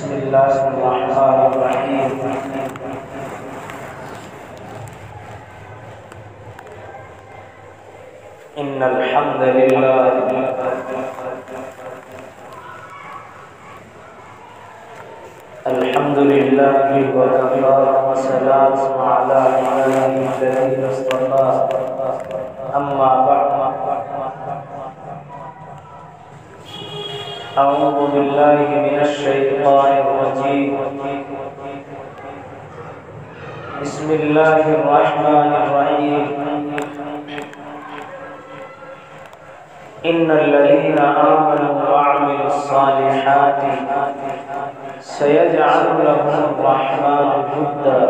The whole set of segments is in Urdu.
بسم الله الرحمن الرحيم. إن الحمد لله وكفى وسلام على عباده الذين اصطفى أما بعد أعوذ بالله من الشيطان الرجيم. بسم الله الرحمن الرحيم. إن الذين آمنوا وعملوا الصالحات سيجعل لهم الرحمن ودا.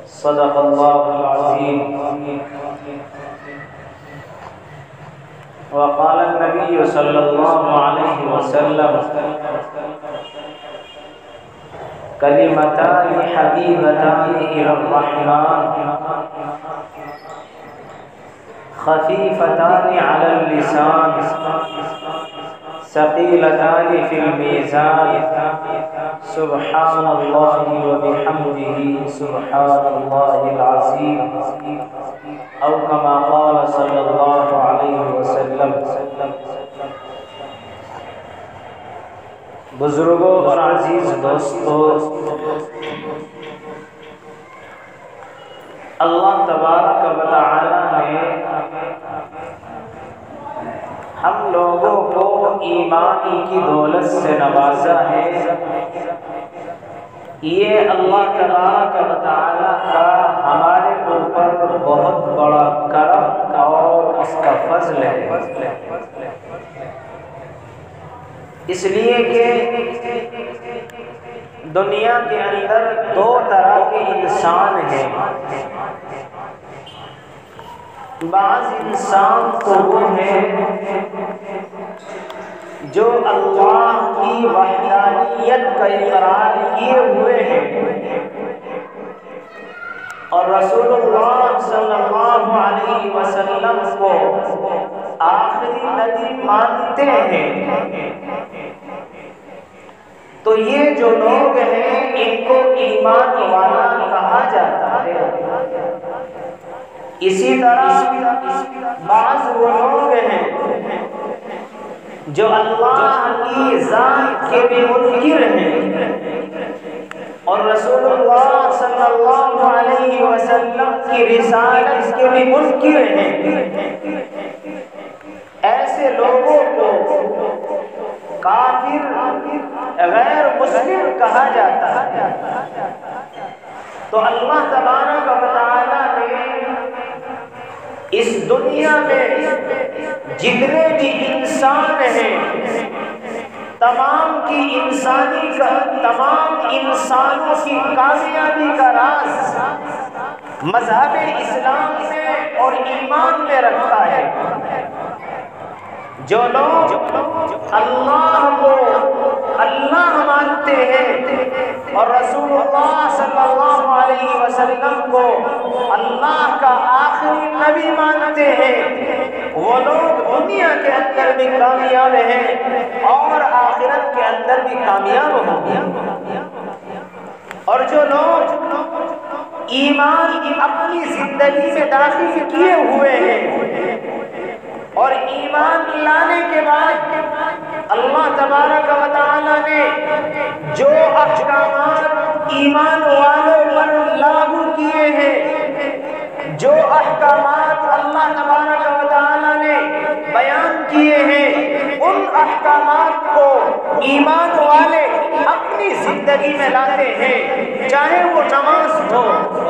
صدق الله العظيم. وقال النبي صلى الله عليه وسلم: كلمتان حبيبتان إلى الرحمن خفيفتان على اللسان ثقيلتان في الميزان سبحان الله وبحمده سبحان الله العظيم، أو كما قال صلی اللہ علیہ وسلم. بزرگوں اور عزیز دوستو، اللہ تبارک و تعالی نے ہم لوگوں کو ایمان کی دولت سے نوازا ہے. یہ اللہ تبارک و تعالی کا ہمارے اوپر بہت بڑا کرم اور اس کا فضل ہے. اس لیے کہ دنیا کے اندر دو طرح کے انسان ہیں. بعض انسان تو وہ ہیں جو اللہ کی وحدانیت کا اقرار کیے ہوئے ہیں اور رسول اللہ صلی اللہ علیہ وسلم کو آخری نبی مانتے ہیں. تو یہ جو لوگ ہیں ان کو ایمان والا کہا جاتا ہے. اسی طرح بعض وہ لوگ ہیں جو اللہ کی ذات کے بھی منکر ہیں اور رسول اللہ صلی اللہ علیہ وسلم کی رسالت کے بھی منکر ہیں. ایسے لوگوں کو کافر غیر مسلم کہا جاتا ہے. تو اللہ تبارک و تعالی نے اس دنیا میں جتنے بھی انسان ہیں تمام انسانوں کی کامیابی کا راز مذہب اسلام میں اور ایمان میں رکھتا ہے. جو لوگ اللہ کو اللہ مانتے ہیں اور رسول اللہ صلی اللہ علیہ وسلم کو اللہ کا آخری نبی مانتے ہیں وہ لوگ دنیا کے اندر بھی کامیاب ہیں اور آخرت کے اندر بھی کامیاب ہوں گے. اور جو لوگ ایمان اپنی زندگی میں داخل کیے ہوئے ہیں اور ایمان لانے کے بعد اللہ تبارک و تعالی نے جو احکامات ایمان والوں پر لاگو کیے ہیں، جو احکامات اللہ تبارک و تعالی نے بیان کیے ہیں، ان احکامات کو ایمان والے اپنی زندگی میں لاتے ہیں. چاہے وہ نماز ہو،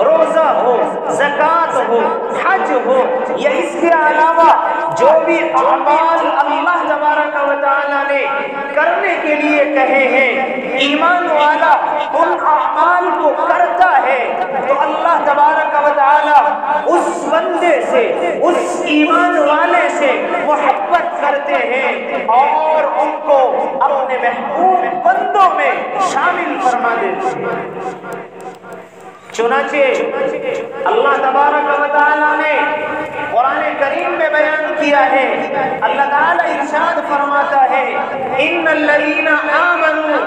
روزہ ہو، زکوٰۃ ہو، حج ہو یا اس کے علاوہ جو بھی اعمال اللہ تبارک و تعالی نے کرنے کے لیے کہے ہیں، ایمان والا ان اعمال کو کرتا ہے تو اللہ تبارک و تعالی اس بندے سے، اس ایمان والے سے محبت کرتے ہیں اور ان کو اپنے محبوب بندوں میں شامل فرما دیتے ہیں. چنانچہ اللہ تبارک و تعالی نے قرآن کریم میں بیان کیا ہے. اللہ تعالی ارشاد فرماتا ہے ان الذین آمنوا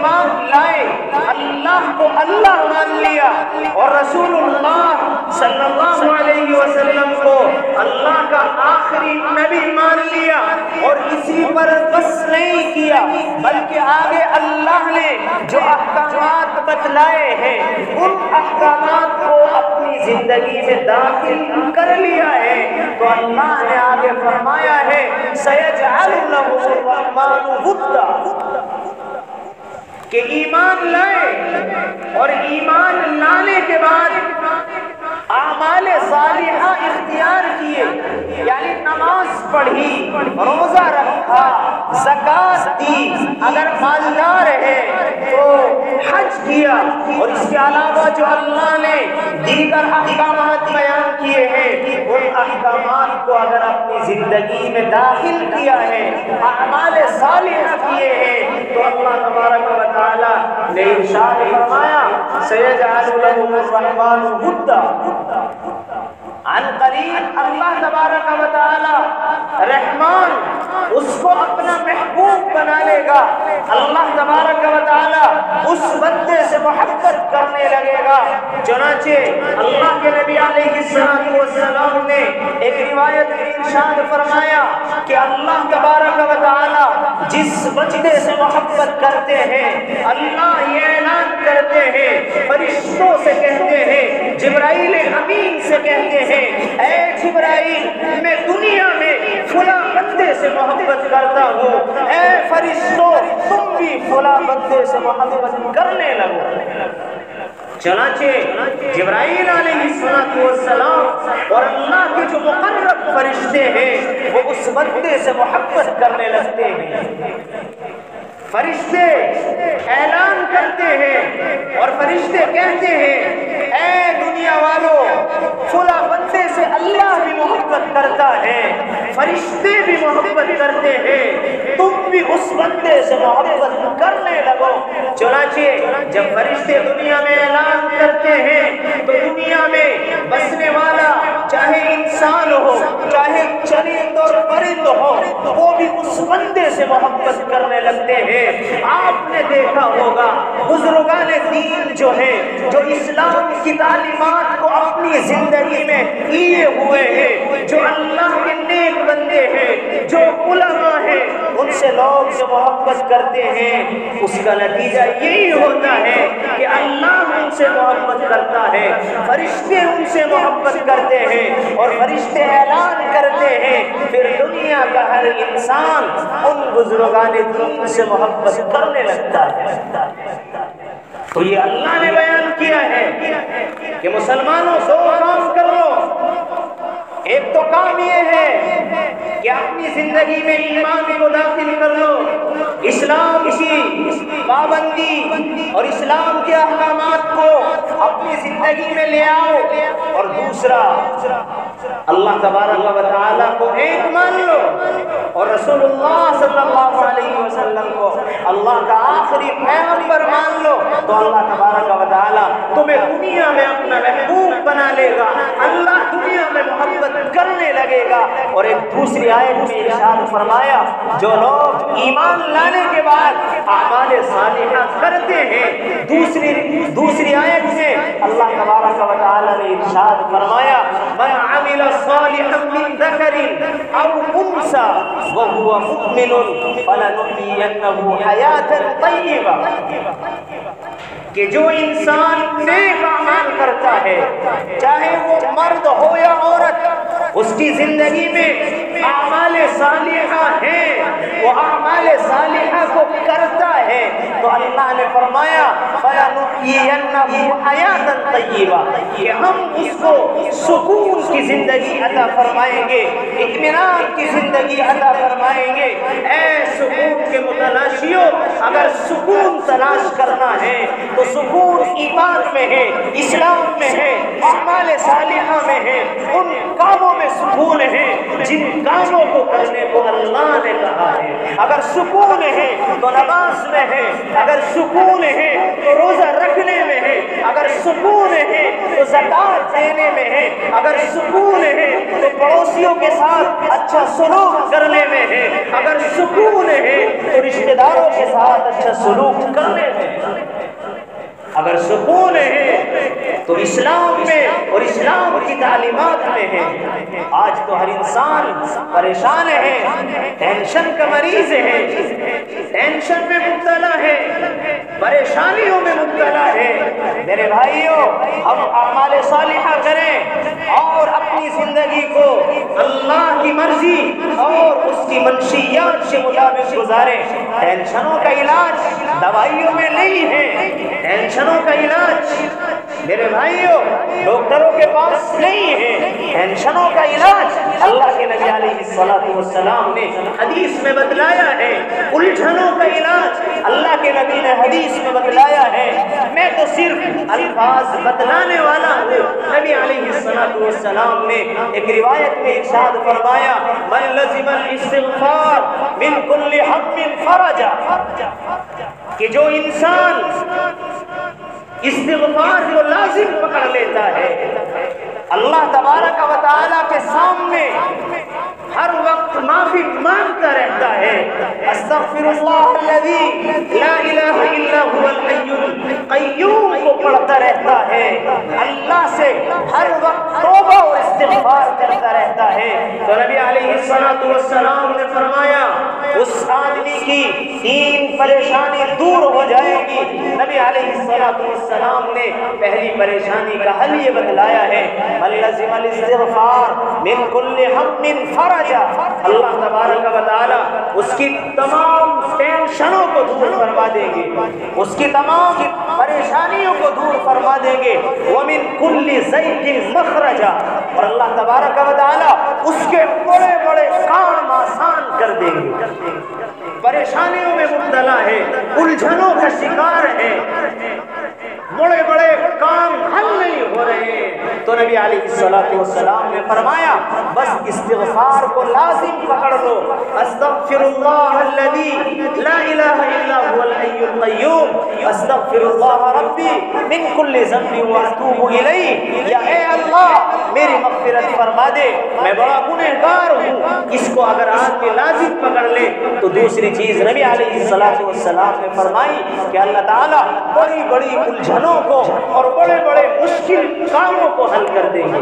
ایمان لائے، اللہ کو اللہ مان لیا اور رسول اللہ صلی اللہ علیہ وسلم کو اللہ کا آخری نبی مان لیا اور اسی پر بس نہیں کیا بلکہ آگے اللہ نے جو احکامات بتلائے ہیں ان احکامات کو اپنی زندگی میں داخل کر لیا ہے، تو اللہ نے آگے فرمایا ہے سَيَجْعَلُ لَهُ الرَّحْمَنُ وُدًّا، کہ ایمان لائے اور ایمان لانے کے بعد اعمال صالحہ اختیار کیے، یعنی نماز پڑھی، روزہ رکھا، زکوٰۃ دی، اگر مالدار ہے تو حج کیا، اور اس کے علاوہ جو اللہ نے دیگر احکامات بیان کیے ہیں ان احکامات کو اگر اپنی زندگی میں داخل کیا ہے، اعمال صالحہ کیے ہیں، تو اللہ تبارک و تعالی نے ارشاد فرمایا سَيَجْعَلُ لَهُ الرَّحْمَنُ وُدًّا، عن قریب اللہ تبارک و تعالی رحمان اس کو اپنا محبوب بنا لے گا، اللہ تبارک و تعالی اس بندے سے محبت کرنے لگے گا۔ چنانچہ اللہ کے نبی علیہ السلام نے ایک روایت میں ارشاد فرمایا کہ اللہ تبارک و تعالی جس بندے سے محبت کرتے ہیں اللہ یہ اعلان کرتے ہیں، فرشتوں سے کہتے ہیں، جبرائیل امین سے کہتے ہیں اے جبرائیل میں دنیا میں فلاں بندے سے محبت کرتا ہوں، اے فرشتوں تم بھی فلاں بندے سے محبت کرنے لگو۔ چنانچہ جبرائیل علیہ السلام اور اللہ کے جو مقرب فرشتے ہیں وہ اس بندے سے محبت کرنے لگتے ہیں۔ فرشتے اعلان کرتے ہیں اور فرشتے کہتے ہیں اے دنیا والوں فلاں بندے سے اللہ بھی محبت کرتا ہے، فرشتے بھی محبت کرتے ہیں، تم بھی اس بندے سے محبت کرنے لگو۔ چنانچہ جب فرشتے دنیا میں اعلان کرتے ہیں تو دنیا میں بسنے والا چاہے انسان ہو چاہے چرند اور پرند ہو وہ بھی اس بندے سے محبت کرنے لگتے ہیں۔ آپ نے دیکھا ہوگا بزرگان دین جو ہیں، جو اسلام کی تعلیمات کو اپنی زندگی میں لیے ہوئے ہیں، جو اللہ کے نیک بندے ہیں، جو علماء ہیں، ان سے لوگ جو محبت کرتے ہیں اس کا نتیجہ یہی ہوتا ہے کہ اللہ ان سے محبت کرتا ہے، فرشتے ان سے محبت کرتے ہیں اور فرشتے اعلان کرتے ہیں، پھر دنیا کا ہر انسان ان بزرگان دین سے محبت کرنے لگتا ہے۔ تو یہ اللہ نے بیان کیا ہے کہ مسلمانوں دو کام کر لو، ایک تو کام یہ ہے کہ اپنی زندگی میں ایمان کو داخل کر لو، اسلام کی پابندی اور اسلام کے احکامات کو اپنی زندگی میں لے آؤ، اور دوسرا اللہ تبارک و تعالیٰ کو ایک مان لو اور رسول اللہ صلی اللہ علیہ وسلم کو اللہ کا آخری پیغمبر مان لو، تو اللہ تبارک و تعالیٰ تمہیں دنیا میں اپنا محبوب بنا لے گا، اللہ دنیا میں محبت کرنے لگے گا۔ اور ایک دوسری آیت میں ارشاد فرمایا جو لوگ ایمان لانے کے بعد اعمال صالحہ کرتے ہیں، دوسری آیت میں اللہ تبارک و تعالیٰ نے ارشاد فرمایا من عمل صالحا من ذکر او انثى وهو مؤمن فلنحيينه حیاتا طیبہ، کہ جو انسان نیک اعمال کرتا ہے چاہے وہ مرد ہو یا عورت، اس کی زندگی میں اعمال صالحہ ہیں، وہ اعمال صالحہ کو کرتا ہے، تو اللہ نے فرمایا فَلَنُحْيِيَنَّهُ حَيَاةً طَيِّبَةً، کہ ہم اس کو سکون کی زندگی عطا فرمائیں گے، اطمینان کی زندگی عطا فرمائیں گے۔ اے سکون کے متلاشیوں، اگر سکون تلاش کرنا ہے تو سکون ایمان میں ہے، اسلام میں ہے، اعمال صالحہ میں ہے، ان کاموں میں سکون ہے جن کاموں کو کرنے کو اللہ نے کہا ہے۔ اگر سکون ہے تو نماز میں ہے، اگر سکون ہے تو روزہ رکھنے میں ہے، اگر سکون ہے تو زکوٰۃ دینے میں ہے، اگر سکون ہے تو پڑوسیوں کے ساتھ اچھا سلوک کرنے میں ہے، اگر سکون ہے تو رشتہ داروں کے ساتھ اچھا سلوک کرنے میں، اگر سکون ہے تو اسلام میں اور اسلام کی تعلیمات میں ہے۔ آج تو ہر انسان پریشان ہے، ٹینشن کا مریض ہے، ٹینشن میں مبتلا ہے، پریشانیوں میں مبتلا ہے۔ میرے بھائیوں، ہم اعمال صالحہ کریں اور اپنی زندگی کو اللہ کی مرضی اور اس کی منشیات کے مطابق گزاریں۔ ٹینشنوں کا علاج دوائیوں میں نہیں ہے، ٹینشنوں کا علاج میرے بھائیوں ڈاکٹروں کے پاس نہیں ہے، ٹینشنوں کا علاج اللہ کے نبی علیہ الصلوۃ والسلام نے حدیث میں بتلایا ہے، الجھنوں کا علاج اللہ کے نبی نے حدیث میں بتلایا ہے۔ میں تو صرف الفاظ بتلانے والا ہوں۔ نبی علیہ الصلوۃ والسلام نے ایک روایت میں ارشاد فرمایا، من لزم الاستغفار من کل ہم فرجا، کہ جو انسان استغفار کو لازم پکڑ لیتا ہے، اللہ تبارک و تعالیٰ کے سامنے ہر وقت معافی مانگتا رہتا ہے، استغفر اللہ الذی لا الہ الا هو الحی القیوم کو پڑھتا رہتا ہے، اللہ سے ہر وقت توبہ اور استغفار کرتا رہتا ہے۔ تو نبی علیہ الصلوۃ والسلام نے فرمایا اس آدمی کی 3 پریشانی دور ہو جائے گی۔ نبی علیہ الصلوۃ والسلام نے پہلی پریشانی کا حل یہ بتلایا ہے، من لزم الاستغفار من کل ہم فرجا، اللہ تبارک و تعالی اس کی تمام ٹینشنوں کو دور فرما دیں گے، اس کی تمام پریشانیوں کو دور فرما دیں گے، ومن کل ضیق مخرجا، اور اللہ تبارک و تعالی اس کے بڑے بڑے کام آسان کر دیں گے۔ پریشانیوں میں مبتلا ہے، الجھنوں کا شکار ہے، بڑے بڑے کام حل نہیں ہو رہے ہیں، تو نبی علیہ الصلوۃ والسلام نے فرمایا بس استغفار کو لازم پکڑ لو، استغفر اللہ الذی لا الہ الا هو الحی القیوم، استغفر اللہ ربی من کل ذنب واتوب الیہ، یا اے اللہ میری مغفرت فرما دے، میں بڑا گنہگار ہوں۔ اس کو اگر آدمی لازم پکڑ لے تو دوسری چیز نبی علیہ الصلوۃ والسلام نے فرمائی کہ اللہ تعالیٰ بڑی بڑی الجھنوں کو اور بڑے بڑے مشکل کاموں کو حل کر دیں گے۔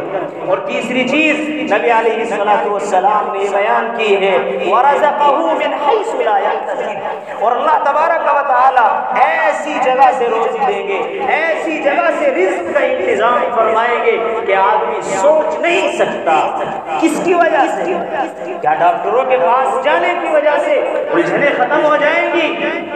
اور تیسری چیز نبی علیہ الصلوۃ والسلام نے بیان کی ہے، وَرَزَقَهُ مِنْ حَيْثُ لَا يَحْتَسِبُ، اور اللہ تبارک و تعالی ایسی جگہ سے روزی دیں گے، ایسی جگہ سے رزق کا انتظام فرمائیں گے کہ آدمی سوچ نہیں سکتا۔ کس کی وجہ سے؟ کیا ڈاکٹروں کے پاس جانے کی وجہ سے الجھنیں ختم ہو جائیں گی؟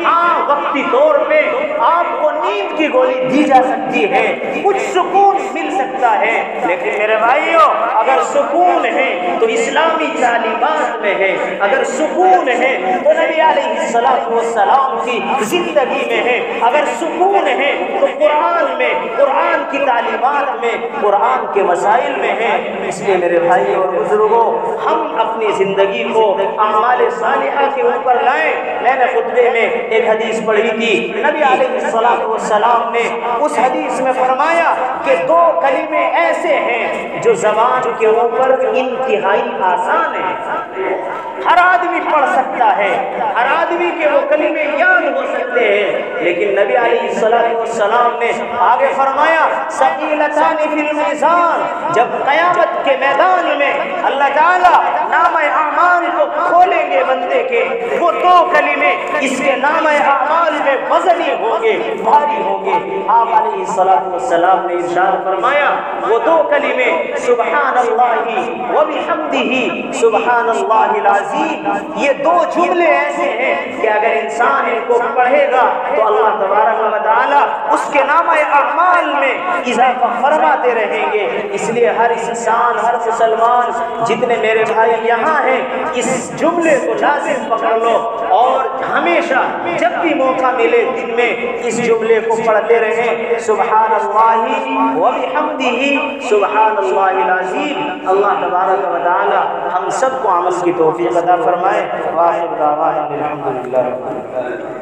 ہاں، وقتی طور پہ آپ کو نیند کی گولی دی جا سکتی ہے، کچھ سکون مل سکتا ہے، لیکن میرے بھائیوں اگر سکون ہے تو اسلامی تعلیمات میں ہے، اگر سکون ہے تو نبی علیہ الصلوۃ والسلام کی زندگی میں ہے، اگر سکون ہے تو قرآن میں، قرآن کی تعلیمات میں، قرآن کے مسائل میں ہے۔ اس لیے میرے بھائی اور بزرگوں، ہم اپنی زندگی کو اعمال صالحہ کے اوپر لائیں۔ میں نے خطبے میں ایک حدیث پڑھی تھی، نبی علیہ الصلوۃ والسلام نے اس حدیث میں فرمایا کہ 2 کلمے ایسے ہیں جو زبان کے اوپر انتہائی آسان ہیں، ہر آدمی پڑھ سکتا ہے، ہر آدمی کے وہ کلمے یاد ہو سکتے ہیں، لیکن نبی علیہ الصلوۃ والسلام نے آگے فرمایا ثقیلتان فی المیزان، جب قیامت کے میدان میں اللہ تعالیٰ نام اعمال کو کھولیں گے بندے کے، وہ 2 کلمے اس کے نام اعمال میں وزنی ہوں گے، بھاری ہوں گے۔ آپ علیہ الصلوۃ والسلام نے ارشاد فرمایا وہ 2 کلمے سبحان اللہ و بحمدہ سبحان اللہ العظیم، یہ 2 جملے ایسے ہیں کہ اگر انسان ان کو پڑھے گا تو اللہ تبارک و تعالی اس کے نام اعمال میں اضافہ فرماتے رہیں گے۔ اس لیے ہر انسان، ہر مسلمان، جتنے میرے بھائی یہاں ہیں، اس جملے کو لازم پکڑ لو اور ہمیشہ جب بھی موقع ملے دن میں اس جملے کو پڑھتے رہیں، سبحان اللہ و بحمدہ سبحان اللہ العظیم۔ اللہ تبارک و تعالی ہم سب کو عمل کی توفیق عطا فرمائے۔ وآخر دعوانا الحمدللہ رب العالمین۔